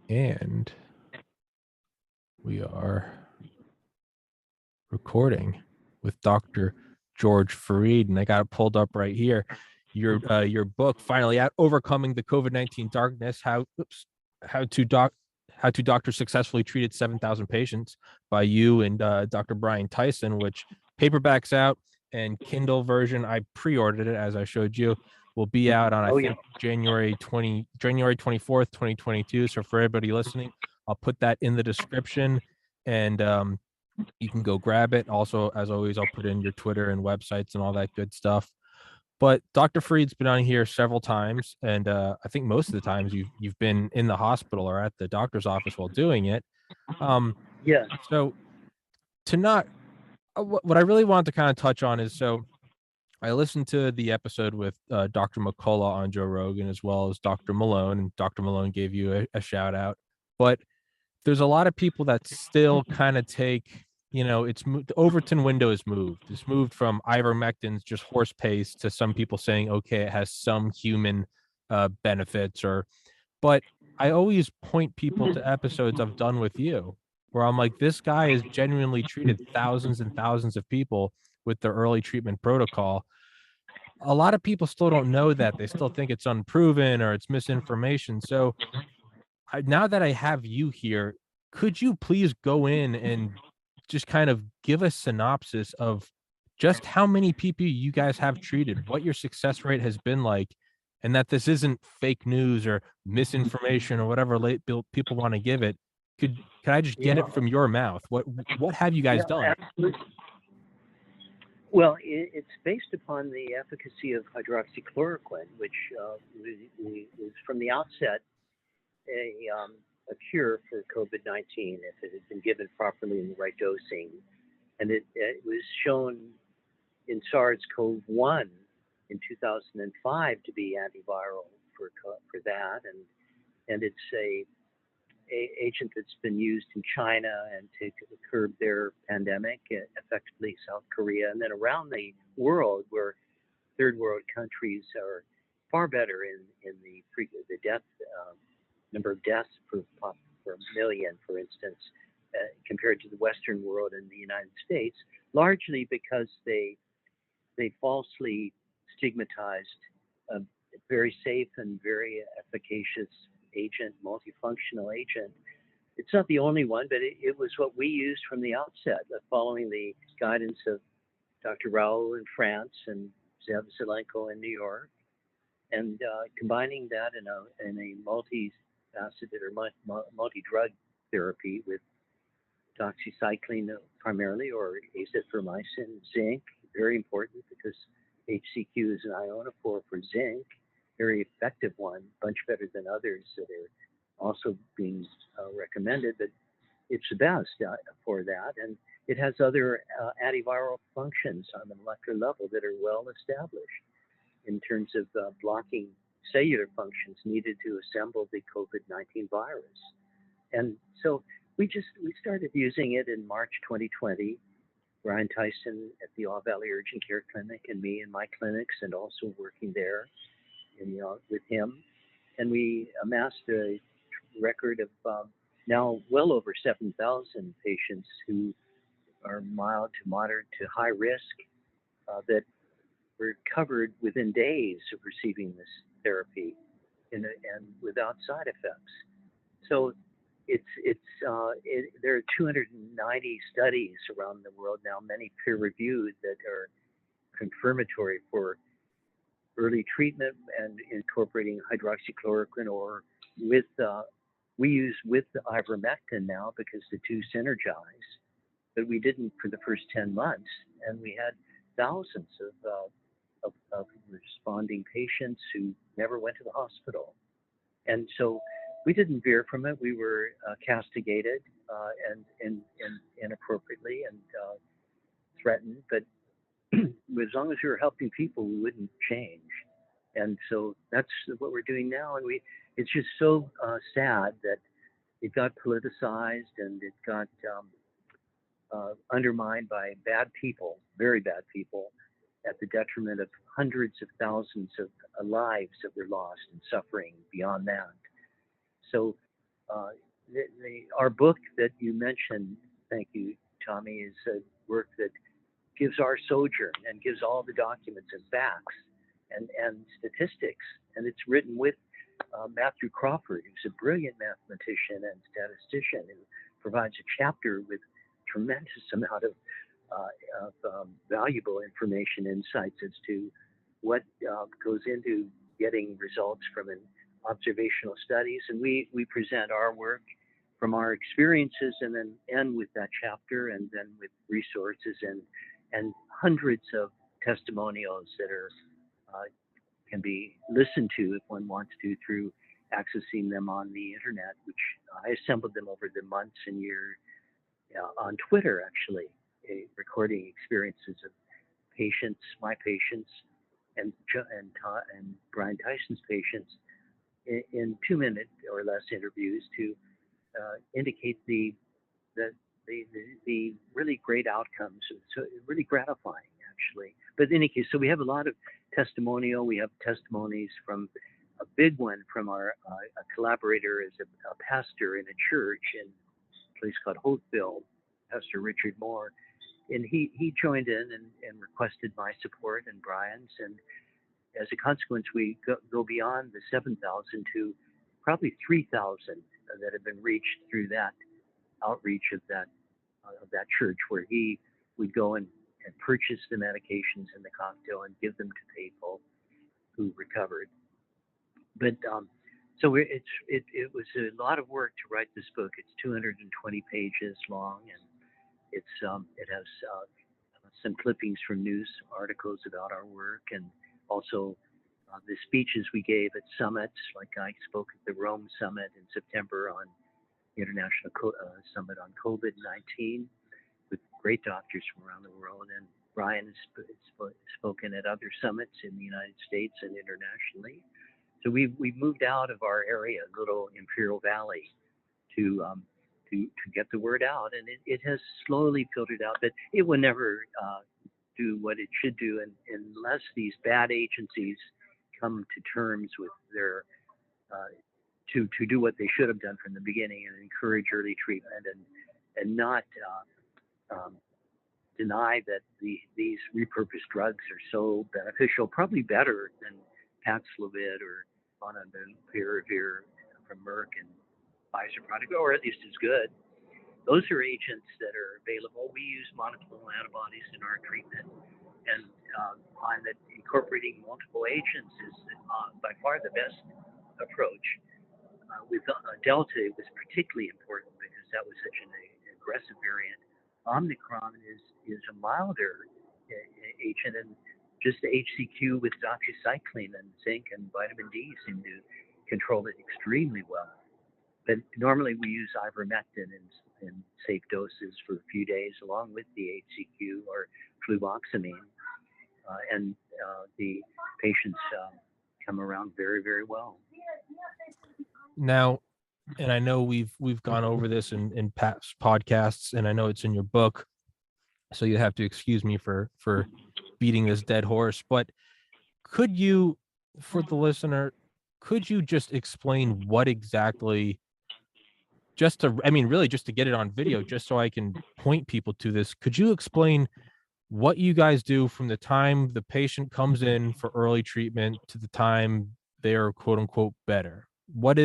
And we are recording with Dr. George Fareed, and I got it pulled up right here. Your book finally out, overcoming the COVID-19 darkness. How to doc how to doctors successfully treated 7,000 patients by you and Dr. Brian Tyson, which paperback's out and Kindle version. I pre-ordered it, as I showed you. Will be out on, I think, January 24th, 2022. So for everybody listening, I'll put that in the description, and you can go grab it. Also, as always, I'll put in your Twitter and websites and all that good stuff. But Dr. Freed's been on here several times, and I think most of the times you've been in the hospital or at the doctor's office while doing it. Yeah. So to not, what I really wanted to kind of touch on is, so I listened to the episode with Dr. McCullough on Joe Rogan, as well as Dr. Malone, and Dr. Malone gave you a shout out. But there's a lot of people that still kind of take, it's moved, the Overton window is moved. It's moved from ivermectin's just horse paste to some people saying, okay, it has some human benefits, but I always point people to episodes I've done with you where I'm like, this guy has genuinely treated thousands and thousands of people with the early treatment protocol. A lot of people still don't know that. They still think it's unproven or it's misinformation. So now that I have you here, could you please go in and just kind of give a synopsis of just how many people you guys have treated, what your success rate has been like, and that this isn't fake news or misinformation or whatever people want to give it. Could I just get it from your mouth? What have you guys done? Absolutely. Well, it's based upon the efficacy of hydroxychloroquine, which was from the outset a cure for COVID-19 if it had been given properly in the right dosing. And it was shown in SARS-CoV-1 in 2005 to be antiviral for that, and it's a agent that's been used in China and to curb their pandemic, effectively South Korea, and then around the world where third world countries are far better in the death number of deaths per million, for instance, compared to the Western world and the United States, largely because they falsely stigmatized a very safe and very efficacious agent, multifunctional agent. It's not the only one, but it was what we used from the outset, following the guidance of Dr. Raoult in France and Zev Zelenko in New York, and combining that in a multi-faceted or multi-drug therapy with doxycycline primarily, or azithromycin, zinc, very important because HCQ is an ionophore for zinc, very effective one, much better than others that are also being recommended, but it's the best for that. And it has other antiviral functions on the molecular level that are well established in terms of blocking cellular functions needed to assemble the COVID-19 virus. And so we started using it in March 2020. Brian Tyson at the All Valley Urgent Care Clinic, and me in my clinics, and also working there with him. And we amassed a record of now well over 7,000 patients who are mild to moderate to high risk that were covered within days of receiving this therapy and without side effects. So there are 290 studies around the world now, many peer-reviewed, that are confirmatory for early treatment and incorporating hydroxychloroquine, or we use with the ivermectin now because the two synergize, but we didn't for the first 10 months, and we had thousands of responding patients who never went to the hospital. And so we didn't veer from it. We were castigated and inappropriately and threatened, but as long as we were helping people, we wouldn't change. And so that's what we're doing now. And it's just so sad that it got politicized and it got undermined by bad people, very bad people, at the detriment of hundreds of thousands of lives that were lost and suffering beyond that. So our book that you mentioned, thank you, Tommy, is a work that gives our sojourn and gives all the documents and facts and statistics. And it's written with Matthew Crawford, who's a brilliant mathematician and statistician, who provides a chapter with tremendous amount of valuable information, insights as to what goes into getting results from an observational studies. And we present our work from our experiences and then end with that chapter and then with resources and hundreds of testimonials that are can be listened to if one wants to through accessing them on the internet, which I assembled them over the months and years on Twitter, actually, recording experiences of patients, my patients, and Brian Tyson's patients in 2-minute or less interviews to indicate the really great outcomes. So really gratifying, actually. But in any case, so we have a lot of testimonial. We have testimonies from a big one from our a collaborator as a pastor in a church in a place called Holtville, Pastor Richard Moore. And he joined in and requested my support and Brian's. And as a consequence, we go beyond the 7,000 to probably 3,000 that have been reached through that outreach of that church, where he would go and purchase the medications in the cocktail and give them to people who recovered. But so it was a lot of work to write this book. It's 220 pages long, and it has some clippings from news articles about our work, and also the speeches we gave at summits. Like I spoke at the Rome Summit in September on the International Summit on COVID-19 with great doctors from around the world, and Brian has spoken at other summits in the United States and internationally. So we've moved out of our area, little Imperial Valley, to get the word out, and it has slowly filtered out, but it will never do what it should do unless these bad agencies come to terms with their to do what they should have done from the beginning and encourage early treatment and not deny that these repurposed drugs are so beneficial, probably better than Paxlovid or Monopiravir from Merck and Pfizer product, or at least as good. Those are agents that are available. We use monoclonal antibodies in our treatment, and find that incorporating multiple agents is by far the best approach. With Delta, it was particularly important because that was such an aggressive variant. Omicron is a milder agent, and just the HCQ with doxycycline and zinc and vitamin D seem to control it extremely well. But normally we use ivermectin in safe doses for a few days along with the HCQ or fluvoxamine, and the patients come around very, very well. Now, and I know we've gone over this in past podcasts, and I know it's in your book, so you have to excuse me for beating this dead horse, but could you, for the listener, could you just explain what exactly, really just to get it on video, just so I can point people to this, could you explain what you guys do from the time the patient comes in for early treatment to the time they're quote unquote better? What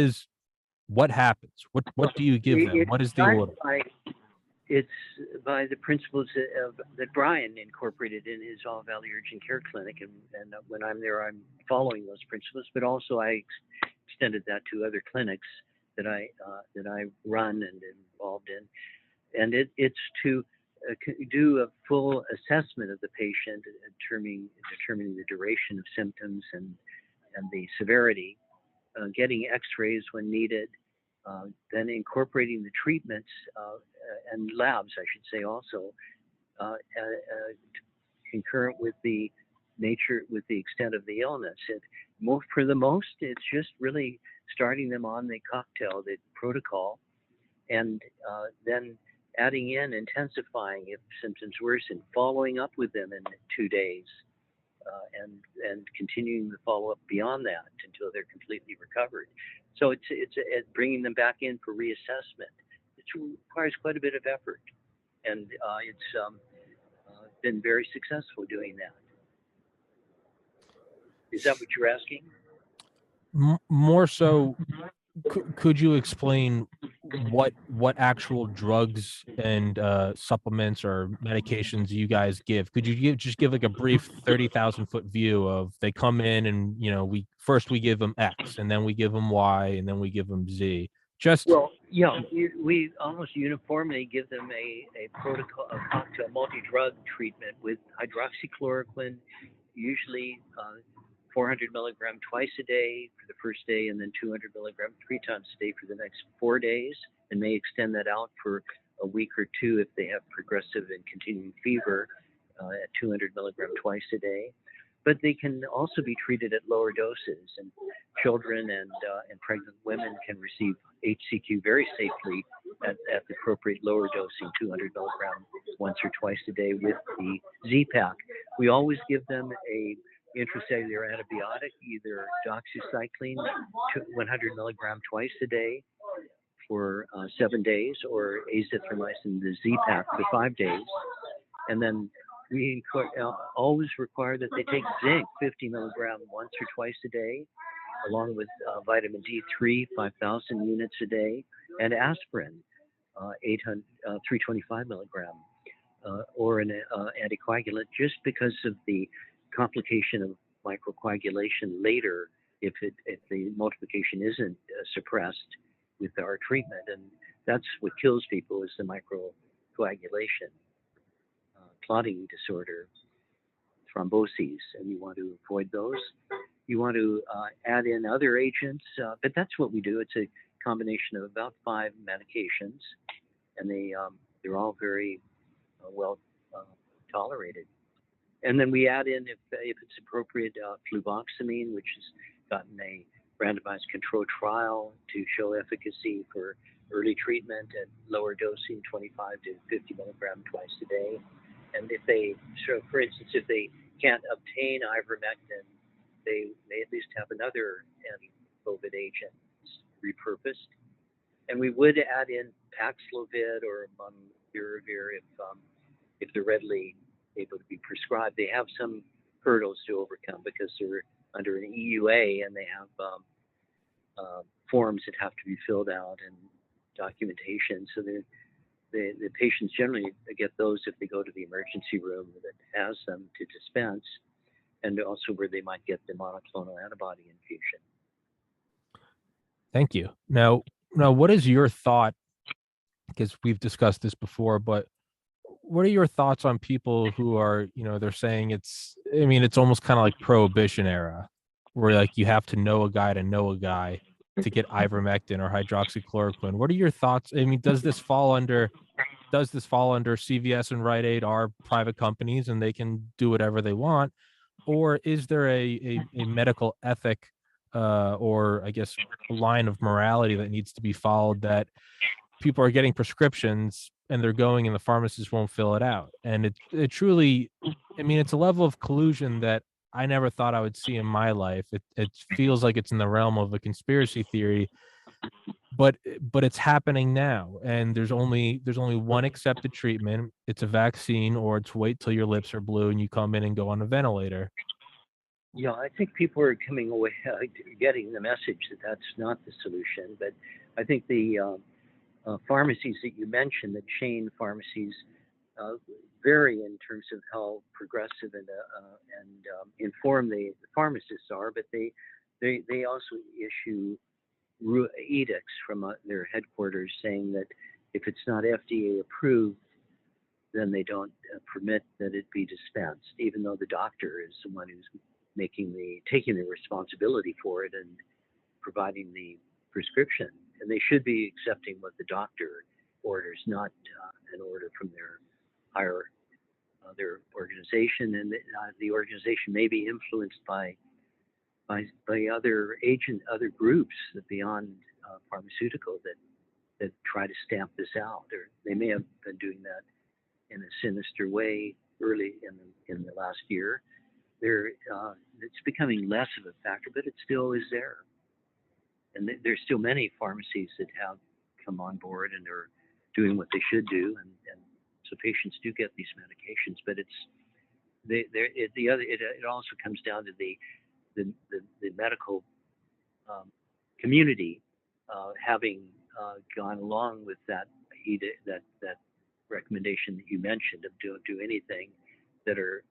happens? What do you give them? What is the order? It's by the principles that Brian incorporated in his All Valley Urgent Care Clinic, and when I'm there, I'm following those principles. But also, I extended that to other clinics that I run and involved in, and it's to do a full assessment of the patient, determining the duration of symptoms and the severity, getting X-rays when needed, then incorporating the treatments and labs, I should say, also concurrent with the nature, with the extent of the illness. For the most, it's just really starting them on the cocktail, the protocol, and then adding in, intensifying if symptoms worsen, following up with them in 2 days, and continuing the follow-up beyond that until they're completely recovered. So it's bringing them back in for reassessment. It requires quite a bit of effort, and it's been very successful doing that. Is that what you're asking? More so, could you explain what actual drugs and supplements or medications you guys give? Could you just give like a brief 30,000-foot view of they come in and we give them X and then we give them Y and then we give them Z? Well, yeah, we almost uniformly give them a protocol, a cocktail multi-drug treatment with hydroxychloroquine, usually 400 milligram twice a day for the first day, and then 200 milligram 3 times a day for the next 4 days, and may extend that out for a week or two if they have progressive and continuing fever at 200 milligram twice a day. But they can also be treated at lower doses, and children and pregnant women can receive HCQ very safely at the appropriate lower dosing, 200 milligram once or twice a day with the Z-Pak. We always give them a intracellular antibiotic, either doxycycline, 100 milligram twice a day for 7 days, or azithromycin, the Z-Pak, for 5 days. And then we always require that they take zinc, 50 milligram once or twice a day, along with vitamin D3, 5,000 units a day, and aspirin, 325 milligram, or an anticoagulant, just because of the complication of microcoagulation later if the multiplication isn't suppressed with our treatment. And that's what kills people, is the microcoagulation, clotting disorder, thromboses, and you want to avoid those. You want to add in other agents, but that's what we do. It's a combination of about 5 medications, and they're all very well tolerated. And then we add in, if it's appropriate, fluvoxamine, which has gotten a randomized control trial to show efficacy for early treatment at lower dosing, 25 to 50 milligram twice a day. And if they, so for instance, if they can't obtain ivermectin, they at least have another anti-COVID agent repurposed. And we would add in Paxlovid or Molnupiravir if they're readily able to be prescribed. They have some hurdles to overcome because they're under an EUA and they have forms that have to be filled out and documentation. So the patients generally get those if they go to the emergency room that has them to dispense, and also where they might get the monoclonal antibody infusion. Thank you. Now, what is your thought? Because we've discussed this before, but what are your thoughts on people who are, they're saying it's almost kind of like Prohibition era, where like you have to know a guy to get ivermectin or hydroxychloroquine? What are your thoughts? I mean, does this fall under CVS and Rite Aid, are private companies and they can do whatever they want? Or is there a medical ethic or I guess a line of morality that needs to be followed, that people are getting prescriptions and they're going and the pharmacist won't fill it out? And it truly, it's a level of collusion that I never thought I would see in my life. It feels like it's in the realm of a conspiracy theory, but it's happening now, and there's only one accepted treatment. It's a vaccine, or it's wait till your lips are blue and you come in and go on a ventilator. Yeah, I think people are coming away getting the message that that's not the solution. But I think the pharmacies that you mentioned, the chain pharmacies, vary in terms of how progressive and informed the pharmacists are. But they also issue edicts from their headquarters saying that if it's not FDA approved, then they don't permit that it be dispensed, even though the doctor is the one who's taking the responsibility for it and providing the prescription. And they should be accepting what the doctor orders, not an order from their organization. And the organization may be influenced by other groups beyond pharmaceutical that try to stamp this out. Or they may have been doing that in a sinister way early in the last year. it's becoming less of a factor, but it still is there. And there's still many pharmacies that have come on board and are doing what they should do, and so patients do get these medications. But it also comes down to the medical community having gone along with that recommendation that you mentioned of don't do anything, that are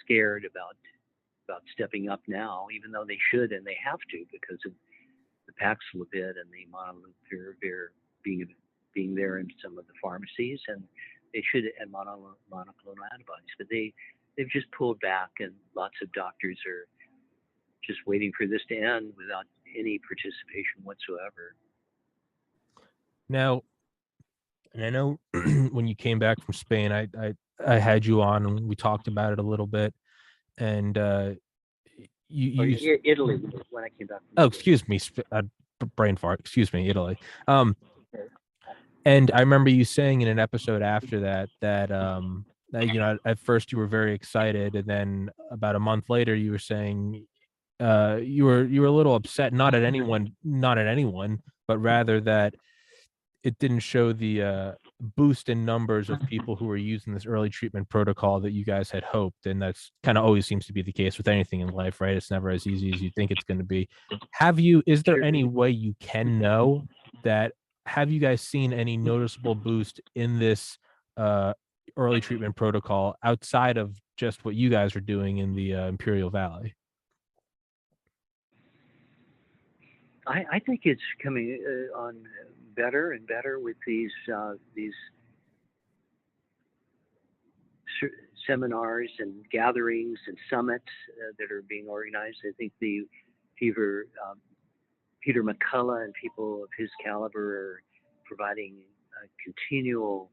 scared about stepping up now, even though they should and they have to because of the Paxlovid and the molnupiravir being there in some of the pharmacies, and they should, and monoclonal antibodies, but they've just pulled back, and lots of doctors are just waiting for this to end without any participation whatsoever. Now, and I know when you came back from Spain, I had you on and we talked about it a little bit, and Italy, when I came back from oh, excuse me, brain fart, excuse me, Italy. And I remember you saying in an episode after that at first you were very excited, and then about a month later you were saying you were a little upset, not at anyone, but rather that it didn't show the boost in numbers of people who were using this early treatment protocol that you guys had hoped. And that's kind of always seems to be the case with anything in life, right? It's never as easy as you think it's going to be. Is there any way you can know that? Have you guys seen any noticeable boost in this early treatment protocol outside of just what you guys are doing in the Imperial Valley? I think it's coming on better and better with these seminars and gatherings and summits that are being organized. I think the Peter McCullough and people of his caliber are providing continual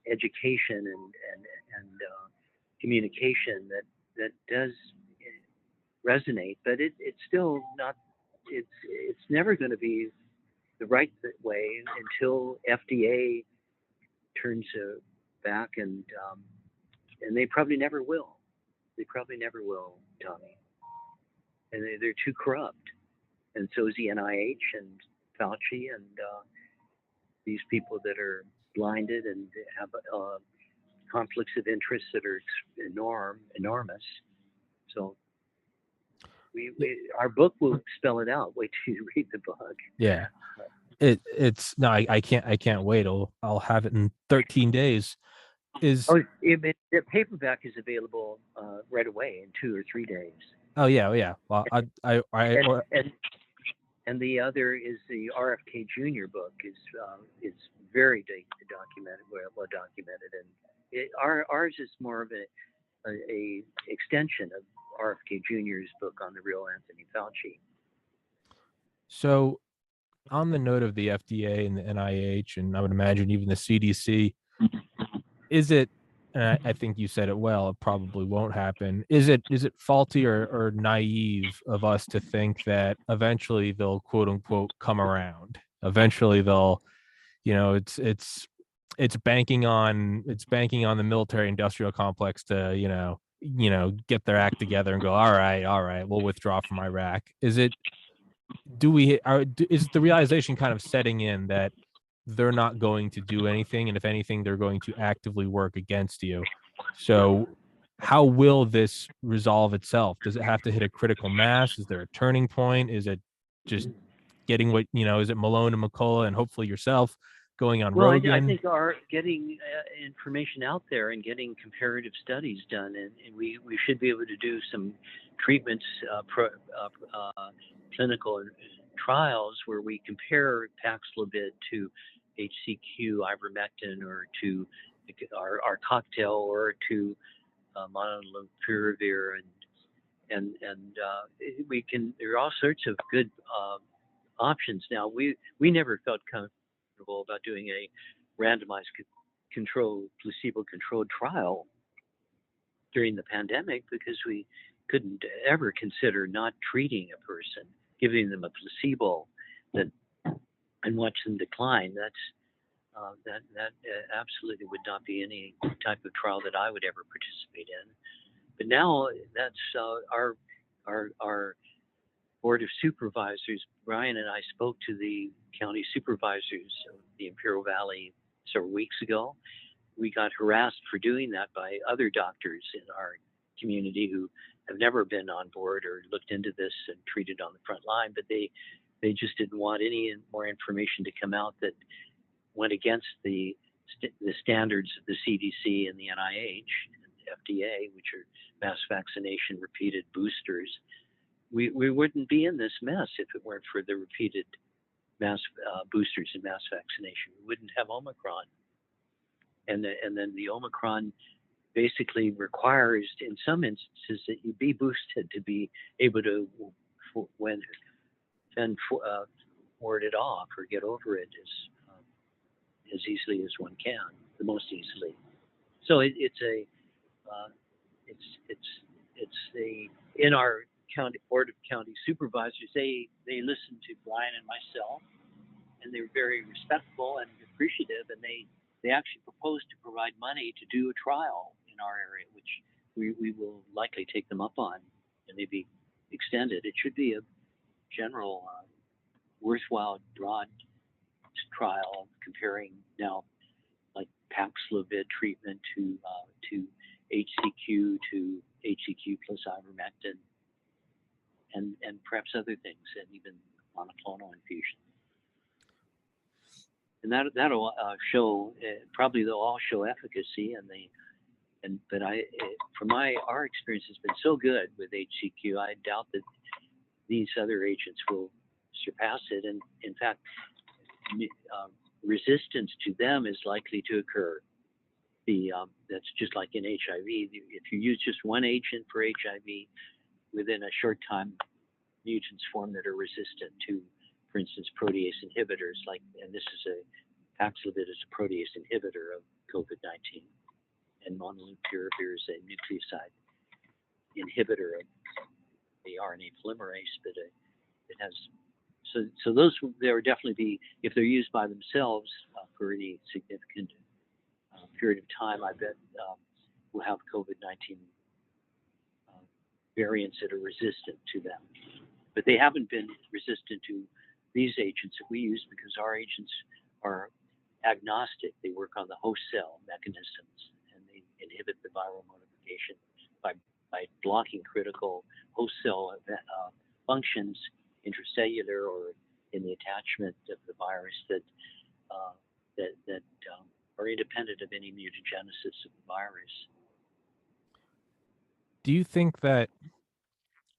education and communication that does resonate, but it's still not. It's never going to be the right way until FDA turns back, and they probably never will. They probably never will, Tommy. And they're too corrupt, and so is the NIH and Fauci and these people that are blinded and have conflicts of interest that are enormous. So our book will spell it out. Wait till you read the book. Yeah, it's no, I can't wait. I'll have it in 13 days. The paperback is available right away in 2 or 3 days. Oh yeah. Well, and the other is the RFK Jr. book is very well documented, and ours is more of a extension of RFK Jr.'s book on the real Anthony Fauci. So, on the note of the FDA and the NIH, and I would imagine even the CDC, is it? And I think you said it well. It probably won't happen. Is it faulty or naive of us to think that eventually they'll quote unquote come around? Eventually they'll, it's banking on the military industrial complex to get their act together and go, all right, we'll withdraw from Iraq. Is the realization kind of setting in that they're not going to do anything, and if anything they're going to actively work against you? So how will this resolve itself? Does it have to hit a critical mass? Is there a turning point? Is it just getting is it Malone and McCullough and hopefully yourself going on Rogan? I think getting information out there and getting comparative studies done, and we should be able to do some treatments, clinical trials where we compare Paxlovid to HCQ, ivermectin, or to our cocktail, or to molnupiravir, and we can. There are all sorts of good options now. We never felt comfortable about doing a randomized placebo-controlled trial during the pandemic because we couldn't ever consider not treating a person, giving them a placebo and watch them decline. That absolutely would not be any type of trial that I would ever participate in. But now that's our board of supervisors. Brian and I spoke to the county supervisors of the Imperial Valley several weeks ago. We got harassed for doing that by other doctors in our community who have never been on board or looked into this and treated on the front line, but they just didn't want any more information to come out that went against the standards of the CDC and the NIH and the FDA, which are mass vaccination, repeated boosters. We wouldn't be in this mess if it weren't for the repeated mass boosters and mass vaccination. We wouldn't have Omicron. And then the Omicron basically requires, in some instances, that you be boosted to be able to ward it off or get over it as easily as one can, the most easily. So it's in our county board of county supervisors, they listened to Brian and myself, and they were very respectful and appreciative, and they actually proposed to provide money to do a trial in our area, which we will likely take them up on and maybe extend it. It should be a general, worthwhile, broad trial comparing now like Paxlovid treatment to HCQ plus ivermectin and perhaps other things, and even monoclonal infusion. And that'll show, probably they'll all show efficacy, but our experience has been so good with HCQ, I doubt that these other agents will surpass it. And in fact, resistance to them is likely to occur. That's just like in HIV. If you use just one agent for HIV, within a short time, mutants form that are resistant to, for instance, protease inhibitors. And this is Paxlovid is a protease inhibitor of COVID-19, and molnupiravir is a nucleoside inhibitor of the RNA polymerase. But it has so those there would definitely be, if they're used by themselves for any significant period of time, I bet we'll have COVID-19 variants that are resistant to them. But they haven't been resistant to these agents that we use because our agents are agnostic. They work on the host cell mechanisms, and they inhibit the viral modification by blocking critical host cell functions intracellular or in the attachment of the virus that are independent of any mutagenesis of the virus. Do you think that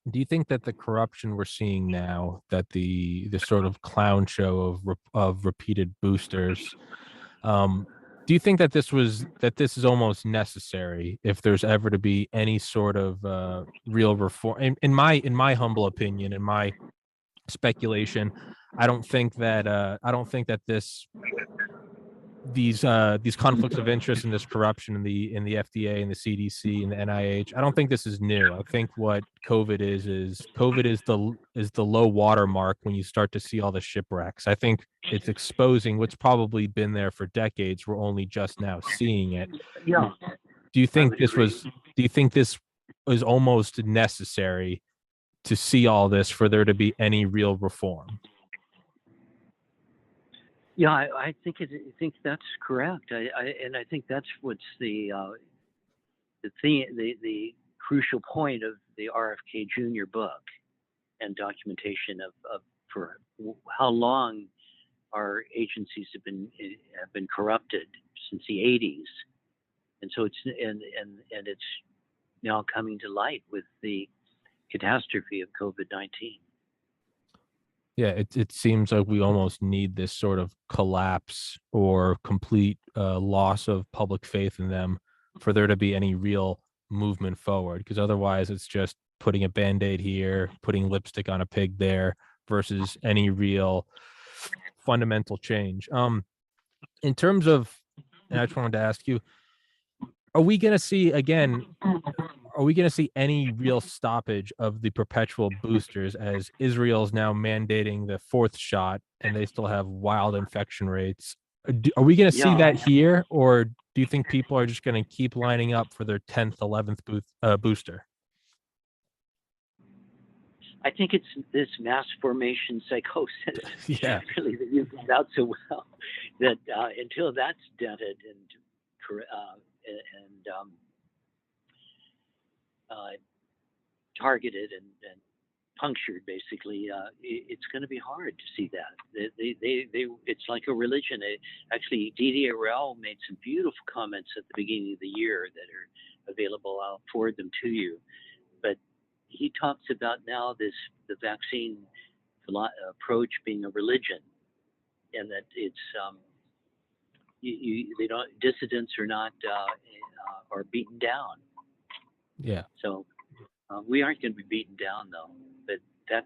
the corruption we're seeing now, that the sort of clown show of repeated boosters, do you think that this is almost necessary if there's ever to be any sort of real reform? In my humble opinion, in my speculation, I don't think that these conflicts of interest and this corruption in the FDA and the CDC and the NIH, I don't think this is new. I think what COVID is the low water mark when you start to see all the shipwrecks. I think it's exposing what's probably been there for decades. We're only just now seeing it. Yeah. Do you think this was almost necessary to see all this for there to be any real reform? Yeah, I think that's correct. I think that's what's the crucial point of the RFK Jr. book and documentation of for how long our agencies have been corrupted since the 80s, and so it's now coming to light with the catastrophe of COVID-19. Yeah, it seems like we almost need this sort of collapse or complete loss of public faith in them for there to be any real movement forward, because otherwise it's just putting a Band-Aid here, putting lipstick on a pig there, versus any real fundamental change. In terms of, and I just wanted to ask you, are we going to see any real stoppage of the perpetual boosters as Israel's now mandating the fourth shot and they still have wild infection rates? Are we going to see Yeah, that here, or do you think people are just going to keep lining up for their 10th, 11th booster? I think it's this mass formation psychosis, Yeah. really, that you brought out so well. That until that's dented and targeted and punctured, basically, it's going to be hard to see that. It's like a religion. Actually, Didi Arell made some beautiful comments at the beginning of the year that are available. I'll forward them to you. But he talks about now the vaccine approach being a religion, and that it's they don't dissidents are not are beaten down. Yeah. So we aren't going to be beaten down, though. But I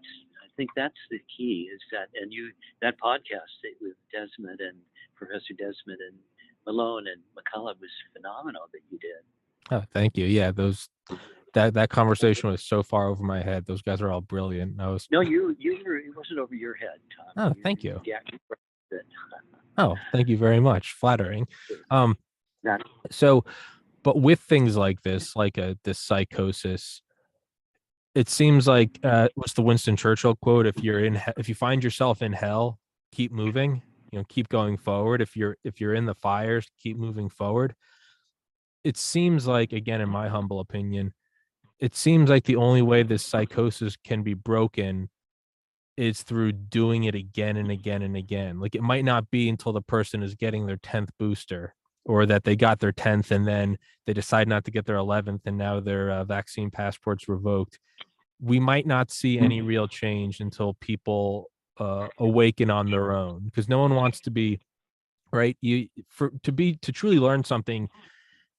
think that's the key, is that, and that podcast with Desmond and Professor Desmond and Malone and McCullough was phenomenal that you did. Oh, thank you. Yeah, that conversation was so far over my head. Those guys are all brilliant. No, you were, it wasn't over your head, Tom. Oh, thank you. Yeah. Oh, thank you very much. Flattering. Not, So, but with things like this, like this psychosis, it seems like what's the Winston Churchill quote? If you find yourself in hell, keep moving. Keep going forward. If you're in the fires, keep moving forward. It seems like, again, in my humble opinion, it seems like the only way this psychosis can be broken is through doing it again and again and again. Like, it might not be until the person is getting their 10th booster, or that they got their 10th and then they decide not to get their 11th and now their vaccine passport's revoked. We might not see any real change until people awaken on their own, because no one wants to be right. To truly learn something,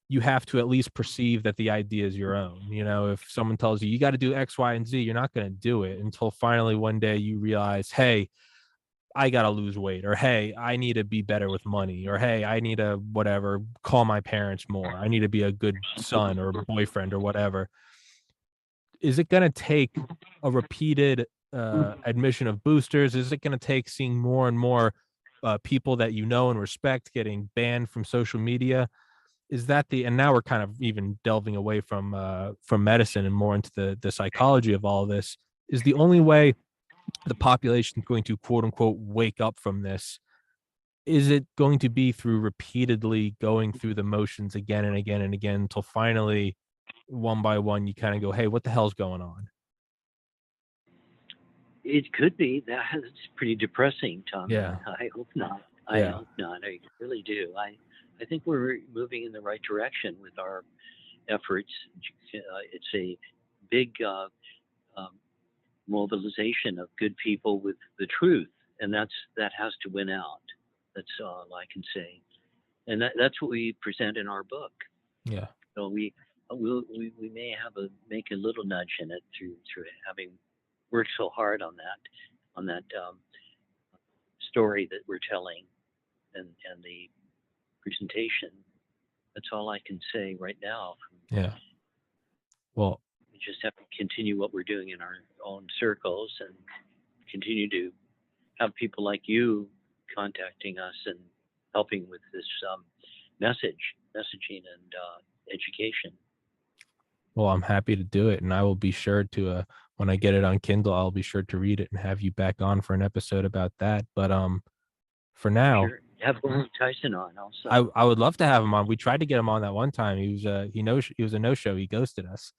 you have to at least perceive that the idea is your own. If someone tells you got to do X, Y, and Z, you're not going to do it until finally one day you realize, hey, I got to lose weight, or hey, I need to be better with money, or hey, I need to whatever, call my parents more. I need to be a good son or boyfriend or whatever. Is it going to take a repeated admission of boosters? Is it going to take seeing more and more people that you know and respect getting banned from social media? Is that and now we're kind of even delving away from medicine and more into the psychology of all of this. Is the only way the population is going to, quote unquote, wake up from this, is it going to be through repeatedly going through the motions again and again and again until finally, one by one, you kind of go, hey, what the hell's going on? it could be. That's pretty depressing, Tommy. Yeah. I hope not. I Yeah. hope not. I really do. I think we're moving in the right direction with our efforts. It's a big um, mobilization of good people with the truth, and that has to win out. That's all I can say, and that's what we present in our book. Yeah. So we may make a little nudge in it through having worked so hard on that story that we're telling, and the presentation. That's all I can say right now. Yeah. Well, We just have to continue what we're doing in our own circles and continue to have people like you contacting us and helping with this messaging, and education. well, I'm happy to do it, and I will be sure to when I get it on Kindle, I'll be sure to read it and have you back on for an episode about that. But for now, Sure. Have Brian Tyson on also. I would love to have him on. We tried to get him on that one time. He was a no show. He ghosted us.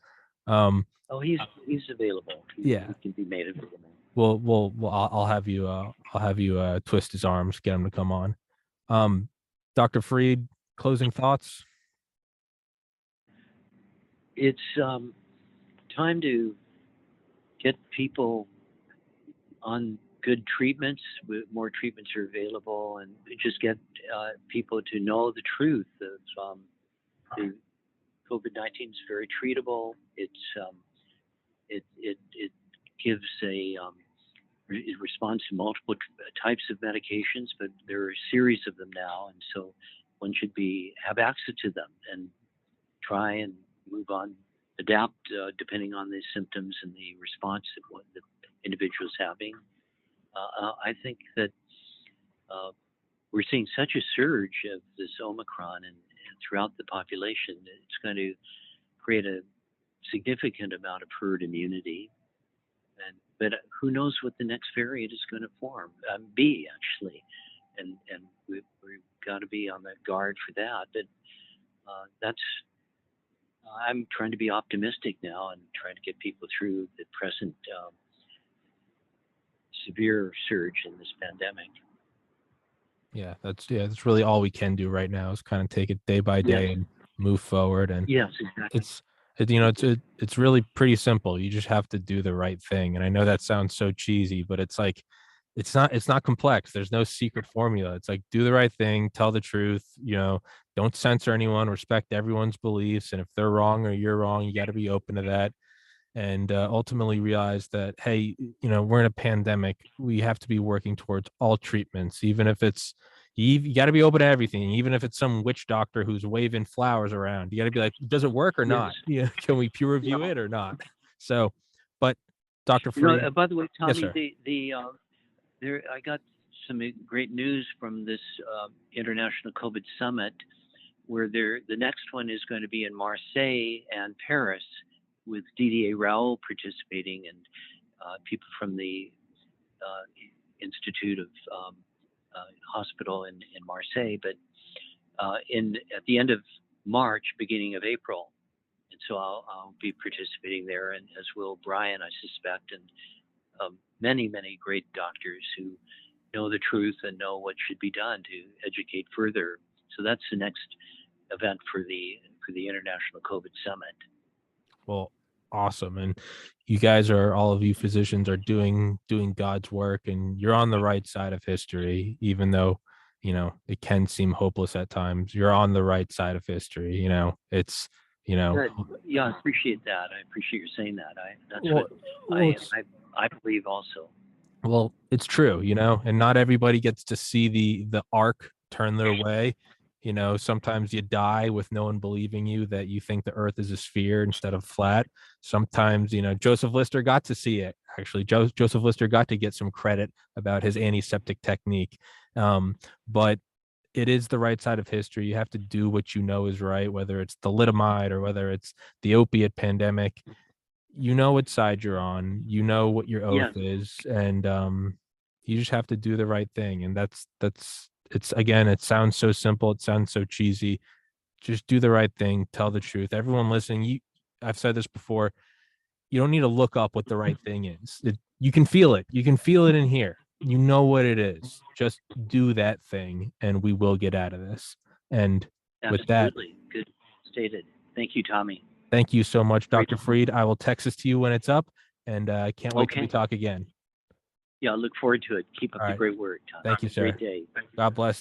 Oh, he's available. Yeah. He can be made available. Well, I'll have you twist his arms, get him to come on. Dr. Freed, closing thoughts. It's time to get people on good treatments. More treatments are available, and just get people to know the truth of the COVID-19 is very treatable. It gives it responds to multiple types of medications, but there are a series of them now, and so one should have access to them and try and move on, adapt depending on the symptoms and the response of what the individual is having. I think that we're seeing such a surge of this Omicron and throughout the population. It's going to create a significant amount of herd immunity. But who knows what the next variant is going to be actually, and we've got to be on the guard for that. But I'm trying to be optimistic now and trying to get people through the present severe surge in this pandemic. Yeah, that's really all we can do right now is kind of take it day by day and move forward. And yes, exactly. It's really pretty simple. You just have to do the right thing. And I know that sounds so cheesy, but it's like it's not complex. There's no secret formula. It's like do the right thing, tell the truth, don't censor anyone, respect everyone's beliefs. And if they're wrong or you're wrong, you got to be open to that. And ultimately realize that, hey, we're in a pandemic. We have to be working towards all treatments, even if it's you got to be open to everything, even if it's some witch doctor who's waving flowers around. You got to be like, does it work or not? Yes. Can we peer review it or not? So, but Dr. Freed, by the way, Tommy, yes, sir. I got some great news from this international COVID summit, where the next one is going to be in Marseille and Paris, with Didier Raoult participating and people from the Institute of Hospital in Marseille, but at the end of March, beginning of April. And so I'll be participating there, and as will Brian, I suspect, and many, many great doctors who know the truth and know what should be done to educate further. So that's the next event for the International COVID Summit. Well, awesome. And you guys all of you physicians are doing God's work, and you're on the right side of history, even though, it can seem hopeless at times. You're on the right side of history. It's, Good. Yeah, I appreciate that. I appreciate you saying that. I believe also. Well, it's true, and not everybody gets to see the arc turn their way. Sometimes you die with no one believing you that you think the earth is a sphere instead of flat. Sometimes, Joseph Lister got to see it. Actually, Joseph Lister got to get some credit about his antiseptic technique. But it is the right side of history. You have to do what you know is right, whether it's thalidomide or whether it's the opiate pandemic. You know what side you're on. You know what your oath is, and you just have to do the right thing. And that's it's, again, it sounds so simple, it sounds so cheesy. Just do the right thing, tell the truth. Everyone listening, I've said this before, you don't need to look up what the right thing is. You can feel it. You can feel it in here. You know what it is. Just do that thing, and we will get out of this. And with that, good stated. Thank you, Tommy. Thank you so much, Dr. Freed. I will text this to you when it's up, and I can't wait till we talk again. Yeah, I look forward to it. Keep up the great work, Tommy. Thank you, sir. Great day. God bless.